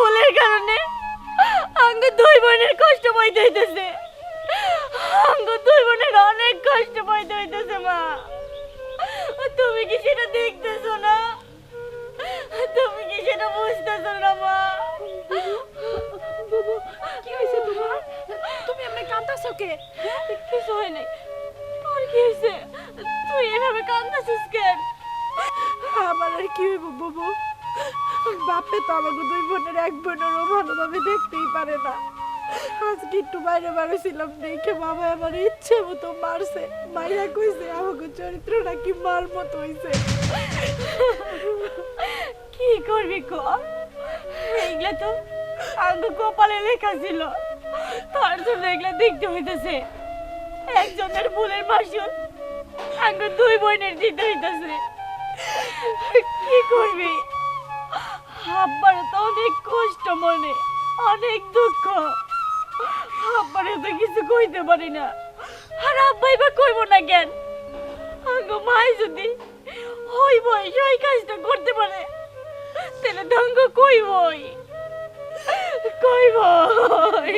ভুলের কারণে আঙ্গ দুই বোনের কষ্ট পাইতে হইতেছে। আঙ্গ দুই বোনের অনেক কষ্ট পাইতে হইতেছে মা। তুমি কি সেটা দেখতেছো না? তুমি কি সেটা বুঝতেছো না মা? বাবু কি হয়েছে তোমার? তুমি এমনি কাঁদতেছো কে? কিছু হয় নাই। তোর কি হয়েছে? তুই এভাবে কাঁদতেছিস কেন? আমার আর কি হইব বাবু? বাপে তো আমাকে দুই বোনের এক বোনেরও ভালোভাবে দেখতেই পারে না। আজকে একটু বাইরে বেরোছিলাম দেখে বাবা আমার ইচ্ছে মতো মারছে। মাইয়া কইছে আমাকে চরিত্র নাকি মার মতো হইছে। কি করবি কর? এইগুলা তো আঙ্গ কপালে লেখা ছিল। তার জন্য এগুলা দেখতে হইতেছে। একজনের ভুলের মাসুল আঙ্গ দুই বোনের দিতে হইতেছে। কি করবি? আব্বার তো অনেক কষ্ট মনে, অনেক দুঃখ। আব্বারে তো কিছু কইতে পারি না। আর আব্বাই বা কইব না কেন? আঙ্গ মাই যদি ওই বয়স ওই কাজটা করতে পারে তাহলে দঙ্গ কইবই কইবই।